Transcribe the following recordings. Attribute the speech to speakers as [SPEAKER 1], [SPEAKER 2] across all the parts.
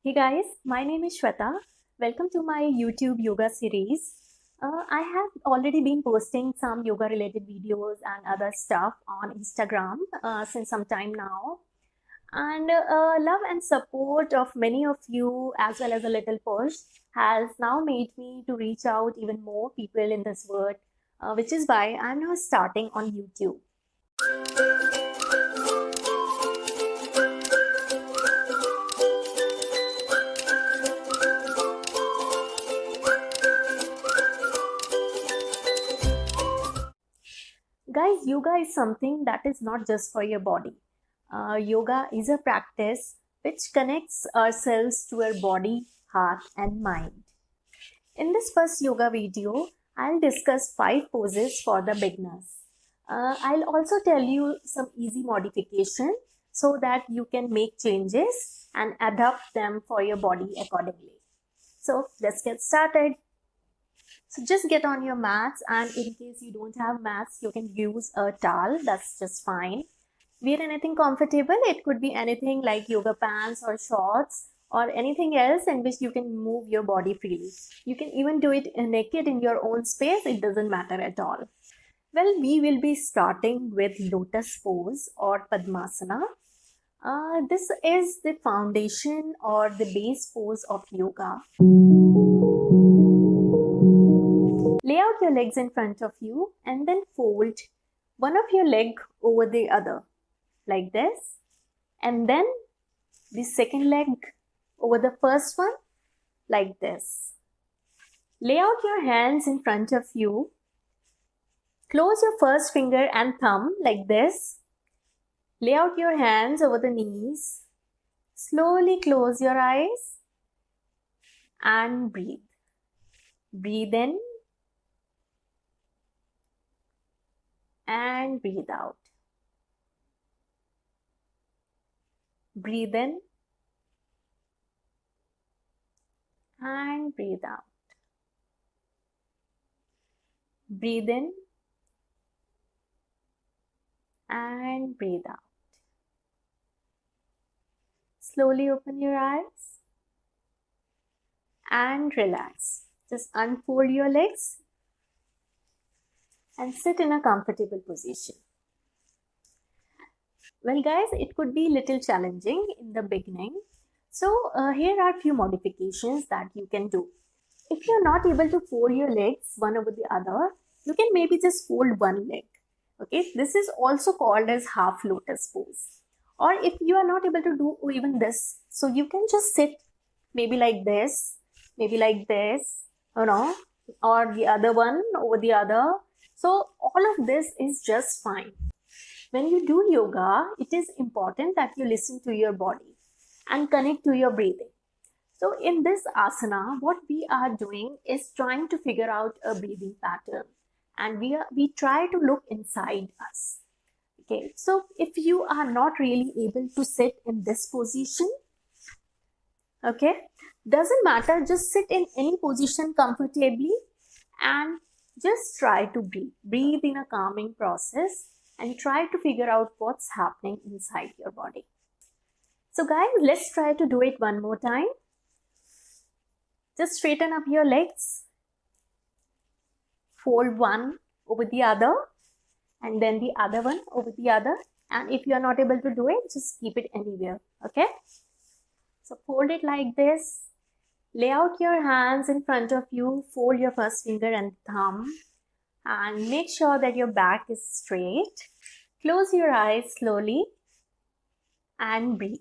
[SPEAKER 1] Hey guys, my name is Shweta. Welcome to my YouTube yoga series. I have already been posting some yoga related videos and other stuff on Instagram since some time now. And love and support of many of you, as well as a little push, has now made me to reach out even more people in this world, which is why I'm now starting on YouTube. Guys, yoga is something that is not just for your body. Yoga is a practice which connects ourselves to our body, heart, and mind. In this first yoga video, I'll discuss 5 poses for the beginners. I'll also tell you some easy modification so that you can make changes and adapt them for your body accordingly. So let's get started. So just get on your mats, and in case you don't have mats, you can use a towel. That's just fine. Wear anything comfortable. It could be anything like yoga pants or shorts or anything else in which you can move your body freely. You can even do it naked in your own space. It doesn't matter at all. Well, we will be starting with lotus pose or Padmasana. This is the foundation or the base pose of yoga. Lay out your legs in front of you and then fold one of your leg over the other like this, and then the second leg over the first one like this. Lay out your hands in front of you. Close your first finger and thumb like this. Lay out your hands over the knees. Slowly close your eyes and breathe. Breathe in and breathe out. Breathe in and breathe out. Breathe in and breathe out. Slowly open your eyes and relax. Just unfold your legs and sit in a comfortable position. Well guys, it could be little challenging in the beginning. So here are few modifications that you can do. If you're not able to fold your legs one over the other, you can maybe just fold one leg. Okay, this is also called as half lotus pose. Or if you are not able to do even this, so you can just sit maybe like this, or the other one over the other. So all of this is just fine. When you do yoga, it is important that you listen to your body and connect to your breathing. So in this asana, what we are doing is trying to figure out a breathing pattern, and we try to look inside us. Okay, so if you are not really able to sit in this position, okay, doesn't matter, just sit in any position comfortably and just try to breathe. Breathe in a calming process and try to figure out what's happening inside your body. So guys, let's try to do it one more time. Just straighten up your legs. Fold one over the other and then the other one over the other. And if you are not able to do it, just keep it anywhere. Okay? So fold it like this. Lay out your hands in front of you. Fold your first finger and thumb. And make sure that your back is straight. Close your eyes slowly and breathe.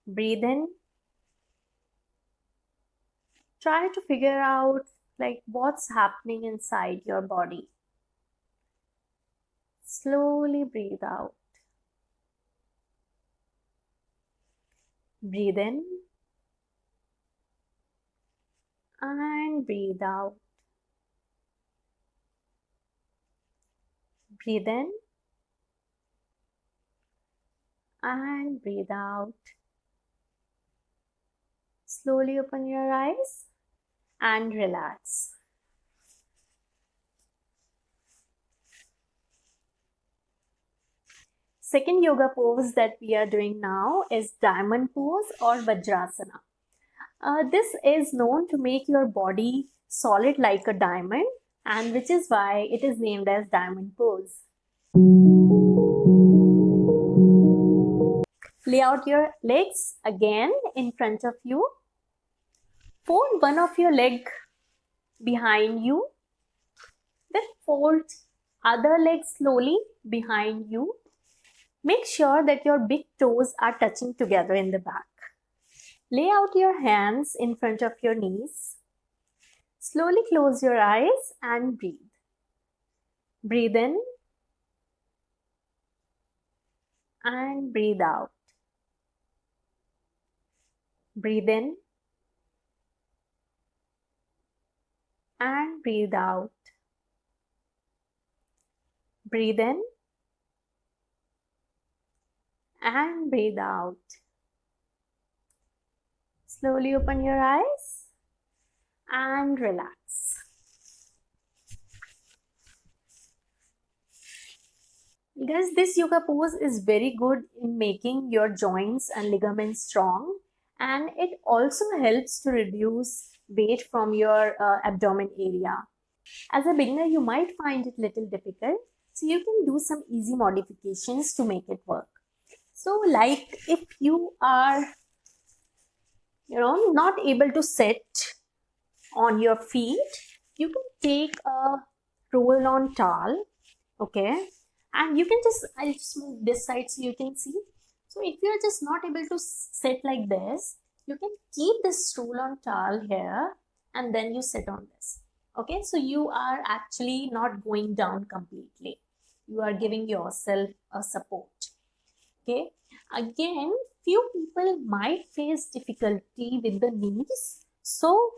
[SPEAKER 1] Breathe in. Try to figure out like what's happening inside your body. Slowly breathe out. Breathe in and breathe out. Breathe in and breathe out. Slowly open your eyes and relax. Second yoga pose that we are doing now is diamond pose or Vajrasana. This is known to make your body solid like a diamond, and which is why it is named as diamond pose. Lay out your legs again in front of you. Fold one of your leg behind you. Then fold other leg slowly behind you. Make sure that your big toes are touching together in the back. Lay out your hands in front of your knees. Slowly close your eyes and breathe. Breathe in and breathe out. Breathe in and breathe out. Breathe in and breathe out. Slowly open your eyes and relax. Guys, this yoga pose is very good in making your joints and ligaments strong, and it also helps to reduce weight from your abdomen area. As a beginner, you might find it little difficult, so you can do some easy modifications to make it work. So like if you are not able to sit on your feet, you can take a roll on towel, okay, and you can I'll just move this side so you can see. So if you're just not able to sit like this, you can keep this roll on towel here and then you sit on this. Okay, so you are actually not going down completely. You are giving yourself a support. Okay, again, few people might face difficulty with the knees, so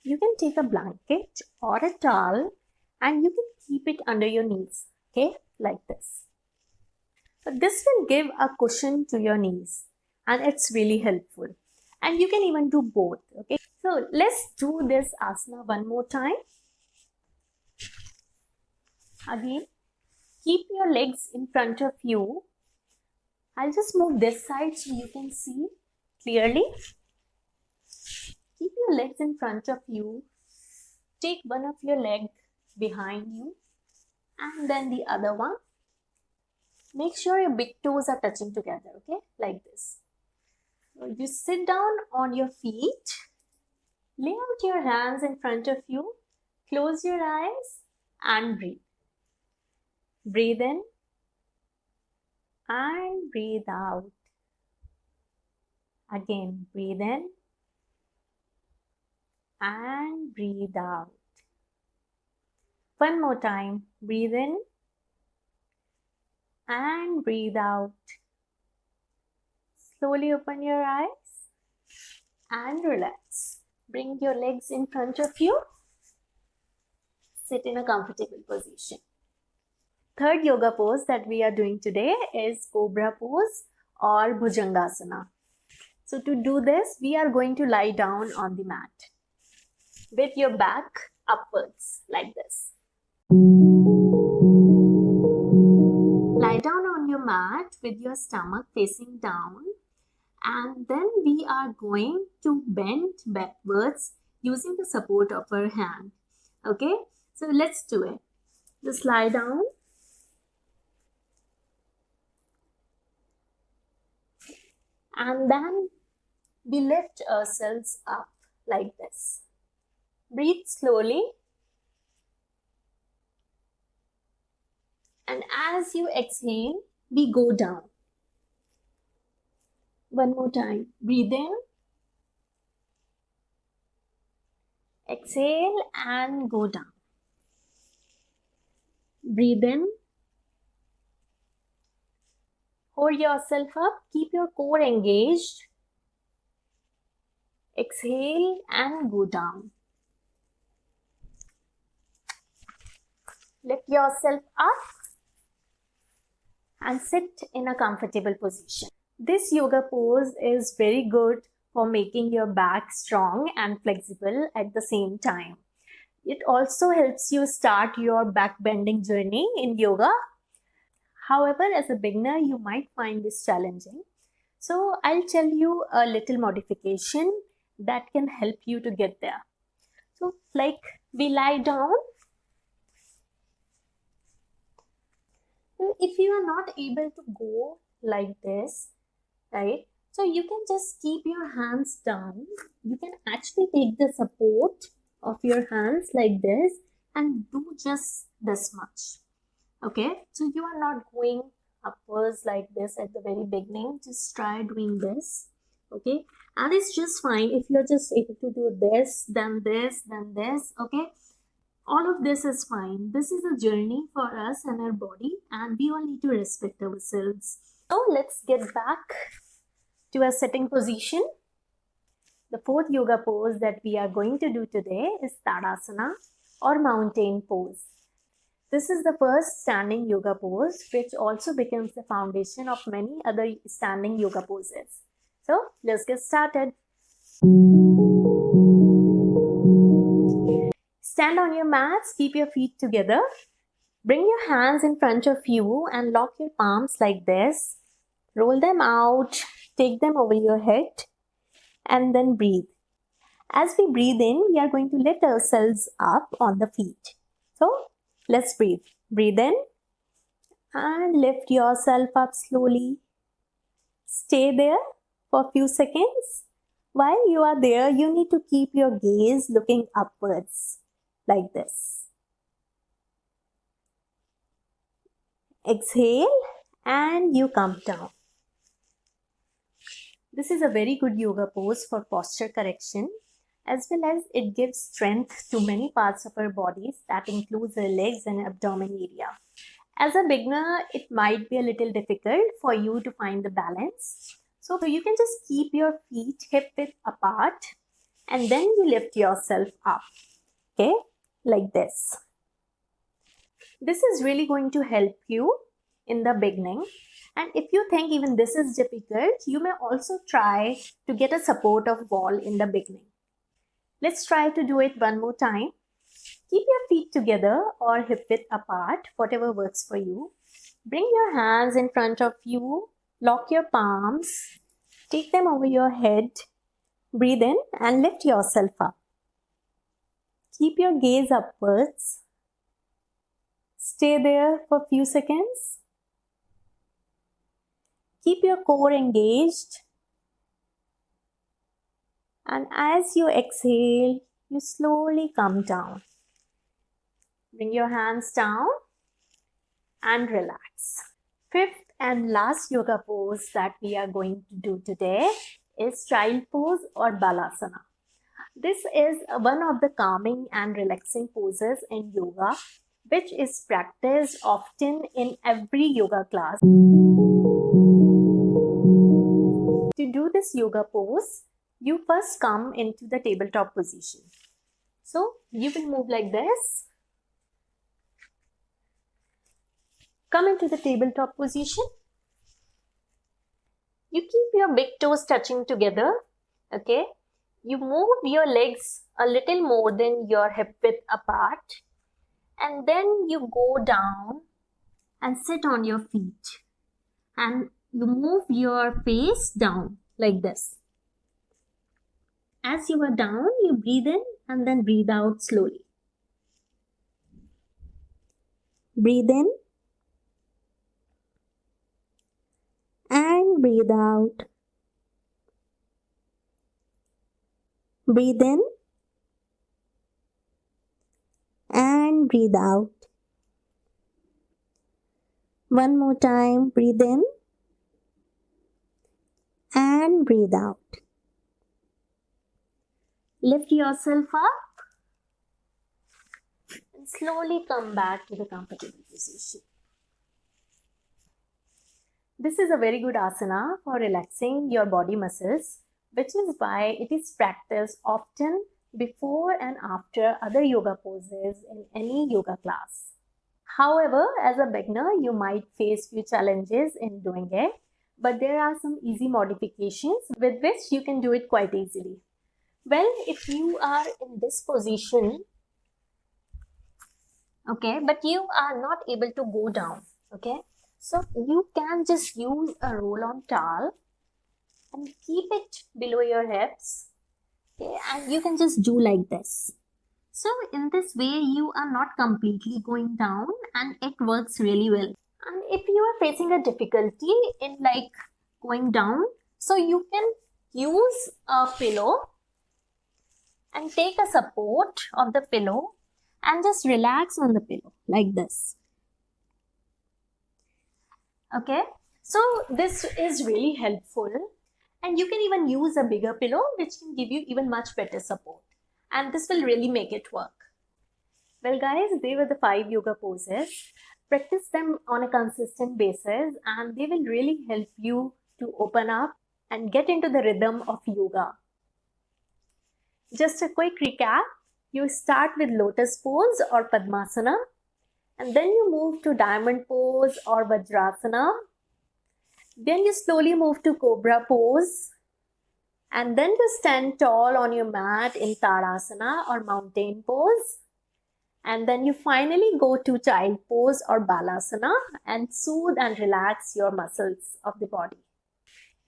[SPEAKER 1] you can take a blanket or a towel and you can keep it under your knees, okay, like this. So this will give a cushion to your knees and it's really helpful. And you can even do both, okay. So let's do this asana one more time. Again, keep your legs in front of you. I'll just move this side so you can see clearly. Keep your legs in front of you. Take one of your legs behind you and then the other one. Make sure your big toes are touching together, okay, like this. So you sit down on your feet. Lay out your hands in front of you. Close your eyes and breathe. Breathe in and breathe out. Again, breathe in and breathe out. One more time, breathe in and breathe out. Slowly open your eyes and relax. Bring your legs in front of you. Sit in a comfortable position. Third yoga pose that we are doing today is Cobra pose or Bhujangasana. So to do this, we are going to lie down on the mat with your back upwards like this. Lie down on your mat with your stomach facing down, and then we are going to bend backwards using the support of our hand. Okay, so let's do it. Just lie down. And then we lift ourselves up like this. Breathe slowly. And as you exhale, we go down. One more time. Breathe in. Exhale and go down. Breathe in. Hold yourself up. Keep your core engaged. Exhale and go down. Lift yourself up and sit in a comfortable position. This yoga pose is very good for making your back strong and flexible at the same time. It also helps you start your back bending journey in yoga. However, as a beginner, you might find this challenging. So I'll tell you a little modification that can help you to get there. So like we lie down. And if you are not able to go like this, right? So you can just keep your hands down. You can actually take the support of your hands like this and do just this much. Okay, so you are not going upwards like this at the very beginning. Just try doing this. Okay, and it's just fine if you're just able to do this, then this, then this. Okay, all of this is fine. This is a journey for us and our body, and we all need to respect ourselves. So let's get back to a sitting position. The fourth yoga pose that we are going to do today is Tadasana or mountain pose. This is the first standing yoga pose, which also becomes the foundation of many other standing yoga poses. So let's get started. Stand on your mats, keep your feet together. Bring your hands in front of you and lock your palms like this. Roll them out, take them over your head, and then breathe. As we breathe in, we are going to lift ourselves up on the feet. So let's breathe. Breathe in and lift yourself up slowly. Stay there for a few seconds. While you are there, you need to keep your gaze looking upwards like this. Exhale and you come down. This is a very good yoga pose for posture correction, as well as it gives strength to many parts of our bodies. That includes our legs and abdomen area. As a beginner, it might be a little difficult for you to find the balance. So you can just keep your feet hip width apart and then you lift yourself up. Okay, like this. This is really going to help you in the beginning. And if you think even this is difficult, you may also try to get a support of wall in the beginning. Let's try to do it one more time. Keep your feet together or hip width apart, whatever works for you. Bring your hands in front of you. Lock your palms. Take them over your head. Breathe in and lift yourself up. Keep your gaze upwards. Stay there for a few seconds. Keep your core engaged. And as you exhale, you slowly come down. Bring your hands down and relax. Fifth and last yoga pose that we are going to do today is child pose or balasana. This is one of the calming and relaxing poses in yoga, which is practiced often in every yoga class. To do this yoga pose, you first come into the tabletop position. So you will move like this. Come into the tabletop position. You keep your big toes touching together. Okay. You move your legs a little more than your hip width apart. And then you go down and sit on your feet. And you move your face down like this. As you are down, you breathe in and then breathe out slowly. Breathe in and breathe out. Breathe in and breathe out. One more time, breathe in and breathe out. Lift yourself up and slowly come back to the comfortable position. This is a very good asana for relaxing your body muscles, which is why it is practiced often before and after other yoga poses in any yoga class. However, as a beginner, you might face few challenges in doing it, but there are some easy modifications with which you can do it quite easily. Well, if you are in this position, okay, but you are not able to go down, okay, so you can just use a roll-on towel and keep it below your hips Okay, and you can just do like this. So in this way, you are not completely going down and it works really well. And if you are facing a difficulty in like going down, so you can use a pillow and take a support of the pillow and just relax on the pillow like this. Okay, so this is really helpful, and you can even use a bigger pillow which can give you even much better support, and this will really make it work. Well guys, they were the 5 yoga poses. Practice them on a consistent basis and they will really help you to open up and get into the rhythm of yoga. Just a quick recap, you start with lotus pose or padmasana, and then you move to diamond pose or vajrasana. Then you slowly move to cobra pose, and then you stand tall on your mat in tadasana or mountain pose. And then you finally go to child pose or balasana and soothe and relax your muscles of the body.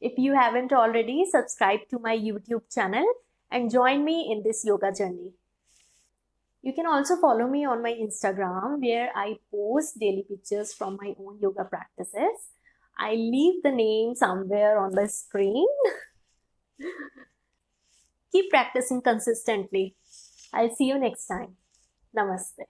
[SPEAKER 1] If you haven't already, subscribe to my YouTube channel and join me in this yoga journey. You can also follow me on my Instagram where I post daily pictures from my own yoga practices. I leave the name somewhere on the screen. Keep practicing consistently. I'll see you next time. Namaste.